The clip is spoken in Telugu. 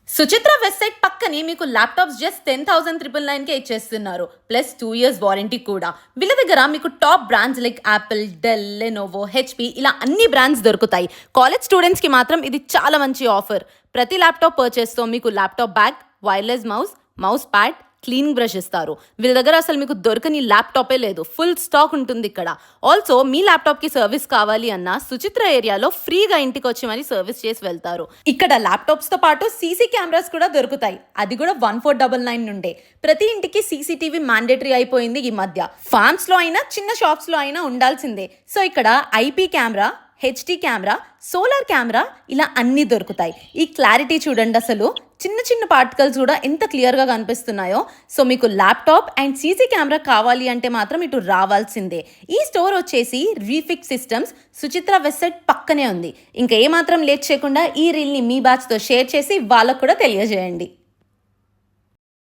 సుచిత్ర వెబ్సైట్ పక్కనే మీకు ల్యాప్టాప్స్ జస్ట్ 10,999కే ఇచ్చేస్తున్నారు. ప్లస్ 2 years వారంటీ కూడా. వీళ్ళ దగ్గర మీకు top brands like Apple, Dell, Lenovo, HP ఇలా అన్ని బ్రాండ్స్ దొరుకుతాయి. కాలేజ్ స్టూడెంట్స్కి మాత్రం ఇది చాలా మంచి ఆఫర్. ప్రతి ల్యాప్టాప్ పర్చేస్తో మీకు laptop bag, wireless mouse pad, cleaning brush ఇస్తారు. వీళ్ళ దగ్గర అసలు మీకు దొరకని ల్యాప్టాపే లేదు. ఫుల్ స్టాక్ ఉంటుంది ఇక్కడ. ఆల్సో మీ ల్యాప్టాప్కి సర్వీస్ కావాలి అన్న సుచిత్ర ఏరియాలో ఫ్రీగా ఇంటికి వచ్చి మరి సర్వీస్ చేసి వెళ్తారు. ఇక్కడ ల్యాప్టాప్స్తో పాటు సీసీ కెమెరాస్ కూడా దొరుకుతాయి. అది కూడా 1499 నుండే. ప్రతి ఇంటికి సీసీటీవీ మ్యాండేటరీ అయిపోయింది ఈ మధ్య. ఫార్మ్స్లో అయినా చిన్న షాప్స్లో అయినా ఉండాల్సిందే. సో ఇక్కడ IP camera, HD camera, solar camera ఇలా అన్నీ దొరుకుతాయి. ఈ క్లారిటీ చూడండి, అసలు చిన్న చిన్న పార్టికల్స్ కూడా ఎంత క్లియర్గా కనిపిస్తున్నాయో. సో మీకు ల్యాప్టాప్ అండ్ సీసీ కెమెరా కావాలి అంటే మాత్రం ఇటు రావాల్సిందే. ఈ స్టోర్ వచ్చేసి రీఫిక్స్ సిస్టమ్స్ సుచిత్ర వెబ్సైట్ పక్కనే ఉంది. ఇంకా ఏమాత్రం లేట్ చేయకుండా ఈ రీల్ని మీ బ్యాచ్తో షేర్ చేసి వాళ్ళకు కూడా తెలియజేయండి.